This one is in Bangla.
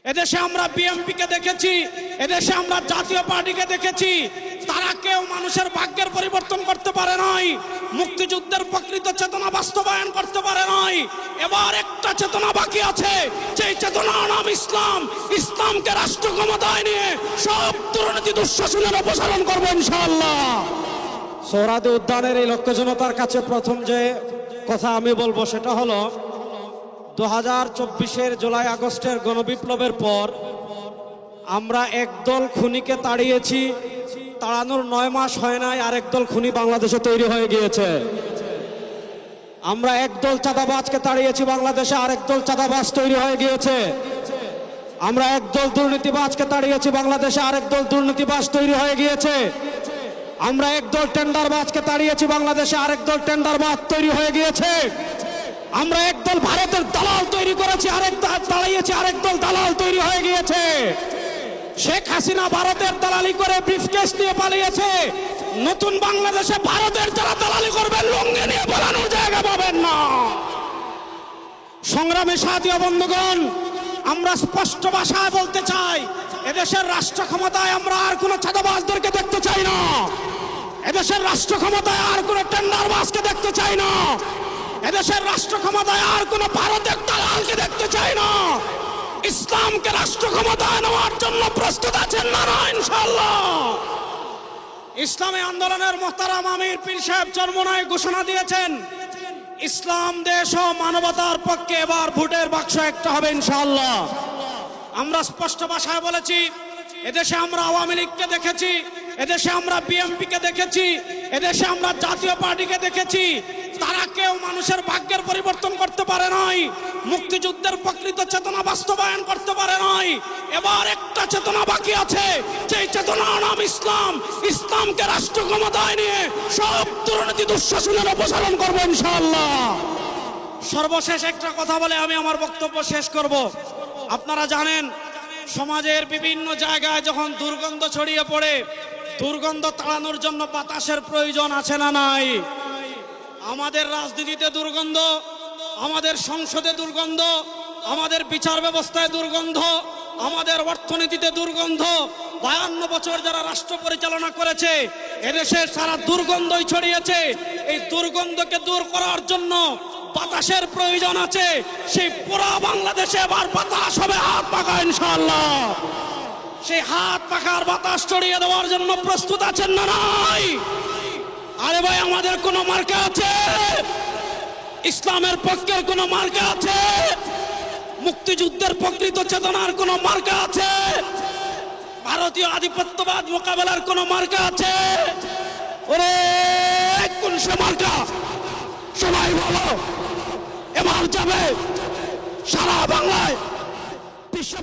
এদেশে আমরা বিএনপিকে দেখেছি, এদেশে আমরা জাতীয় পার্টিকে দেখেছি, তারা কেউ মানুষের ভাগ্যের পরিবর্তন করতে পারে নাই, মুক্তিযুদ্ধের প্রকৃত চেতনা বাস্তবায়ন করতে পারে নাই। এবার একটা চেতনা বাকি আছে, সেই চেতনার নাম ইসলাম। ইসলামকে রাষ্ট্র ক্ষমতায় নিয়ে সব দুর্নীতি দুঃশাসনের অপসারণ করবো ইনশাআল্লাহ। সোহরাওয়ার্দী উদ্যানের এই লক্ষ্য জনতার কাছে প্রথম যে কথা আমি বলবো সেটা হলো 2024-এর জুলাই আগস্টের গণবিপ্লবের পর আমরা একদল খুনিকে তাড়িয়েছি, তাড়ানোর 9 মাস হয় নাই আরেক দল খুনি বাংলাদেশে তৈরি হয়ে গিয়েছে। আমরা একদল চাঁদাবাজকে তাড়িয়েছি, বাংলাদেশে আরেক দল চাঁদাবাজ তৈরি হয়ে গিয়েছে। আমরা একদল দুর্নীতিবাজকে তাড়িয়েছি, বাংলাদেশে আরেক দল দুর্নীতিবাজ তৈরি হয়ে গিয়েছে। আমরা একদল টেন্ডারবাজকে তাড়িয়েছি, বাংলাদেশে আরেক দল টেন্ডারবাজ তৈরি হয়ে গিয়েছে। আমরা একদল ভারতের দালাল তৈরি করেছি, আরেক দল তাড়িয়েছি, আরেক দল দালাল তৈরি হয়ে গিয়েছে। শেখ হাসিনা ভারতের দালালি করে ব্রিফকেস নিয়ে পালিয়েছে। নতুন বাংলাদেশে ভারতের যারা দালালি করবেন লুঙ্গি নিয়ে পালানোর জায়গা পাবেন না। সংগ্রামী সাথী ও বন্ধুগণ, আমরা স্পষ্ট ভাষায় বলতে চাই, এদেশের রাষ্ট্র ক্ষমতায় আমরা আর কোনো চাঁদাবাজদেরকে দেখতে চাই না। এদেশের রাষ্ট্র ক্ষমতায় আর কোনো টেন্ডারবাজকে দেখতে চাই না। এদেশের রাষ্ট্র ক্ষমতায় আর কোনো ভারতের দালালকে দেখতে চাই না। ইসলামকে রাষ্ট্র ক্ষমতায় নেওয়ার জন্য প্রস্তুত আছেন না ইনশাআল্লাহ? ইসলামী আন্দোলনের মোহতারাম আমির পীর সাহেব চরমোনাই ঘোষণা দিয়েছেন, ইসলাম দেশ ও মানবতার পক্ষে এবার ভোটের বাক্স একটা হবে ইনশাআল্লাহ। আমরা স্পষ্ট ভাষায় বলেছি, এদেশে আমরা আওয়ামী লীগকে দেখেছি, এদেশে আমরা বিএনপিকে দেখেছি, এদেশে আমরা জাতীয় পার্টিকে দেখেছি, তারা কেউ মানুষের ভাগ্যের পরিবর্তন করতে পারে নাই, মুক্তিযুদ্ধের প্রকৃত চেতনা বাস্তবায়ন করতে পারে নাই। এবার একটা চেতনা বাকি আছে, সেই চেতনার নাম ইসলাম। ইসলামকে রাষ্ট্র ক্ষমতায় নিয়ে সব দুর্নীতি দুঃশাসনের অপসারণ করবো ইনশাআল্লাহ। সর্বশেষ একটা কথা বলে আমি আমার বক্তব্য শেষ করব। আপনারা জানেন, সমাজের বিভিন্ন জায়গায় যখন দুর্গন্ধ ছড়িয়ে পড়ে, দুর্গন্ধ তাড়ানোর জন্য বাতাসের প্রয়োজন আছে না নাই? আমাদের রাজনীতিতে দুর্গন্ধ, আমাদের সংসদে দুর্গন্ধ, আমাদের বিচার ব্যবস্থায় দুর্গন্ধ, আমাদের অর্থনীতিতে দুর্গন্ধ। 52 বছর যারা রাষ্ট্র পরিচালনা করেছে, এদেশের সারা দুর্গন্ধই ছড়িয়েছে। এই দুর্গন্ধকে দূর করার জন্য বাতাসের প্রয়োজন আছে। সেই পুরো বাংলাদেশে এবার বাতাস হবে হাত পাখা ইনশাআল্লাহ। সেই হাত পাখার বাতাস ছড়িয়ে দেওয়ার জন্য প্রস্তুত আছেন না নাই? আরে ভাই, আমাদের কোন মার্কা আছে? ইসলামের পক্ষের কোন মার্কা আছে? মুক্তিযুদ্ধের প্রকৃত চেতনার কোন মার্কা আছে? ভারতীয় আধিপত্যবাদ মোকাবেলার কোন মার্কা আছে? ওরে কোন সে মার্কা? সবাই বলো, এবার যাবে সারা বাংলায় বিশ্ব